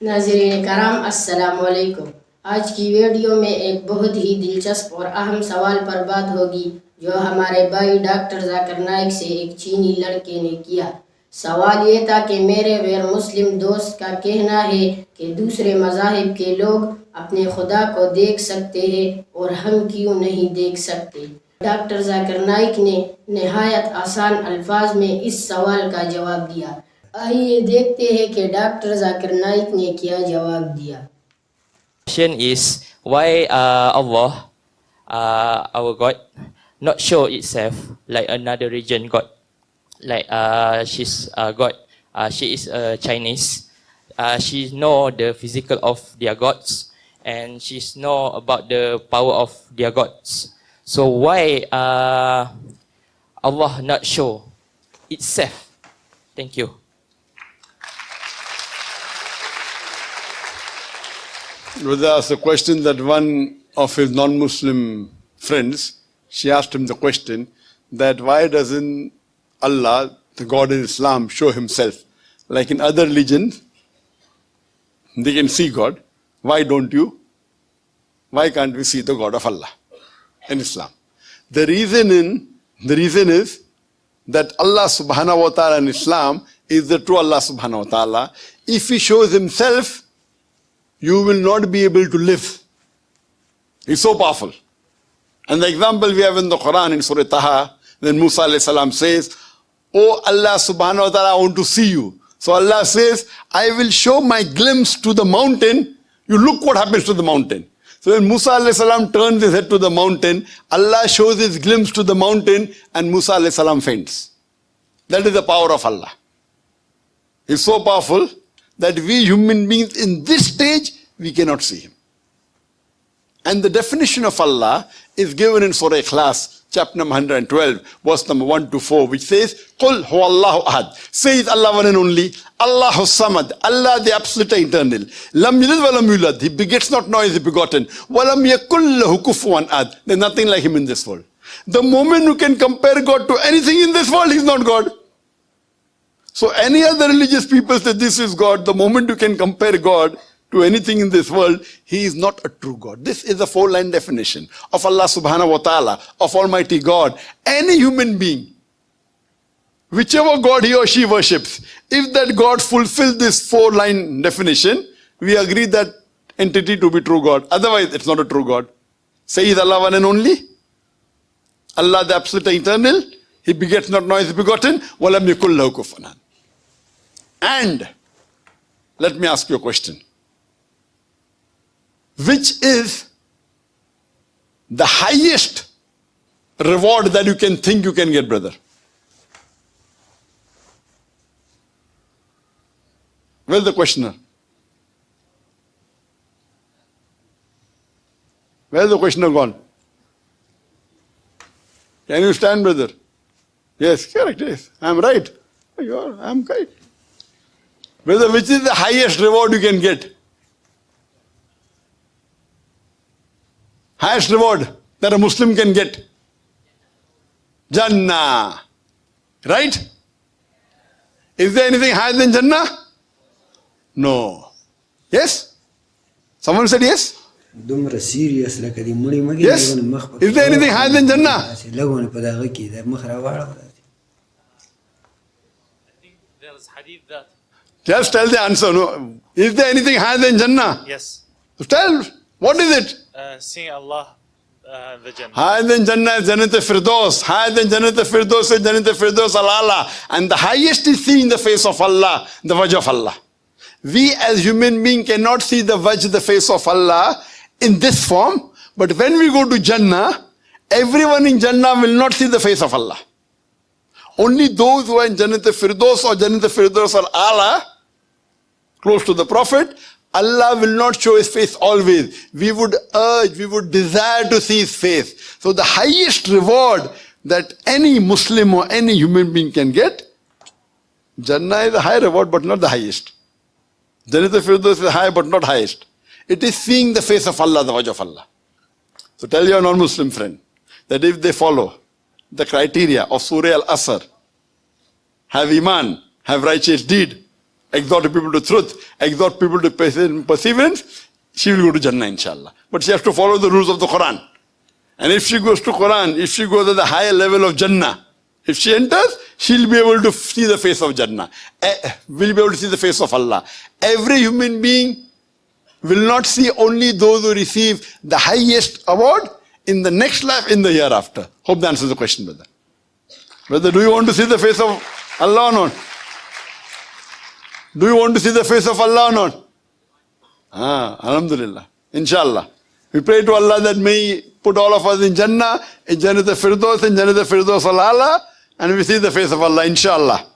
नाज़रीन कराम अस्सलाम वालेकुम। आज की वीडियो में एक बहुत ही दिलचस्प और अहम सवाल पर बात होगी जो हमारे भाई डॉक्टर जाकिर नाइक से एक चीनी लड़के ने किया। सवाल ये था कि मेरे गैर मुस्लिम दोस्त का कहना है कि दूसरे मज़ाहिब के लोग अपने खुदा को देख सकते हैं और हम क्यों नहीं देख सकते। डॉक्टर जाकिर नाइक ने नहायत आसान अल्फाज में इस सवाल का जवाब दिया। आइए देखते हैं कि डॉक्टर जाकिर नाइक ने क्या जवाब दिया। Question is why Allah, our God, not show itself like another religion God, like she's God, she is Chinese, she know the physical of their gods and she's know about the power of their gods. So why Allah not show itself? Thank you. Brother asked a question that one of his non-Muslim friends, she asked him the question that why doesn't Allah, the God in Islam, show himself? Like in other religions, they can see God. Why don't you? Why can't we see the God of Allah in Islam? The reason is that Allah subhanahu wa ta'ala in Islam is the true Allah subhanahu wa ta'ala. If He shows Himself, you will not be able to live. He's so powerful. And the example we have in the Quran in Surah Taha, when Musa alayhi salam says, "Oh Allah subhanahu wa ta'ala, I want to see you." So Allah says, "I will show my glimpse to the mountain." You look what happens to the mountain. So when Musa alayhi salam turns his head to the mountain, Allah shows his glimpse to the mountain and Musa alayhi salam faints. That is the power of Allah. He's so powerful that we human beings in this stage, we cannot see Him. And the definition of Allah is given in Surah Ikhlas, chapter number 112, verse number 1 to 4, which says, "Qul huwa Allahu ahad." Says Allah one and only, Allahu samad, Allah the absolute eternal. Lam yalid wa lam yulad, He begets not nor is He begotten. Wa lam yakul lahu kufuwan ahad. There's nothing like Him in this world. The moment you can compare God to anything in this world, He's not God. So any other religious people say this is God. The moment you can compare God to anything in this world, He is not a true God. This is a 4-line definition of Allah subhanahu wa ta'ala, of Almighty God. Any human being, whichever God he or she worships, if that God fulfills this 4-line definition, we agree that entity to be true God. Otherwise, it's not a true God. Say is Allah one and only, Allah the absolute eternal, He begets not nor is He begotten, walam yakul lahu kufuwan ahad. And let me ask you a question. Which is the highest reward that you can think you can get, brother? Where's the questioner? Where's the questioner gone? Can you stand, brother? Yes, correct, yes. I'm right. You are, I'm right. Brother, which is the highest reward you can get? Highest reward that a Muslim can get? Jannah. Right? Is there anything higher than Jannah? No. Yes? Someone said yes? Yes? Is there anything higher than Jannah? Hadith that. Just tell the answer. No. Is there anything higher than Jannah? Yes. So tell, what is it? Seeing Allah, the Jannah. Higher than Jannah is Jannat al-Firdaus. Higher than Jannat al-Firdaus is Jannat al-Firdaus al-Ala. And the highest is seeing the face of Allah, the wajh of Allah. We as human beings cannot see the wajh, the face of Allah in this form. But when we go to Jannah, everyone in Jannah will not see the face of Allah. Only those who are in Jannat al-Firdaus or Jannat al-Firdaus al-Ala, close to the Prophet, Allah will not show His face always. We would urge, we would desire to see His face. So the highest reward that any Muslim or any human being can get, Jannah is a high reward but not the highest. Jannat al-Firdaus is high but not highest. It is seeing the face of Allah, the wajh of Allah. So tell your non-Muslim friend that if they follow the criteria of Surah Al-Asr, have Iman, have righteous deed, exhort people to truth, exhort people to perseverance, she will go to Jannah, inshallah. But she has to follow the rules of the Quran. And if she goes to Quran, if she goes at the higher level of Jannah, if she enters, she'll be able to see the face of Jannah. Will be able to see the face of Allah. Every human being will not see only those who receive the highest award in the next life, in the hereafter. Hope that answers the question, brother. Brother, do you want to see the face of Allah or not? Do you want to see the face of Allah or not? Alhamdulillah. Inshallah. We pray to Allah that may He put all of us in Jannah al-Firdaus, in Jannah al-Firdaus al-A'la, and we see the face of Allah, inshallah.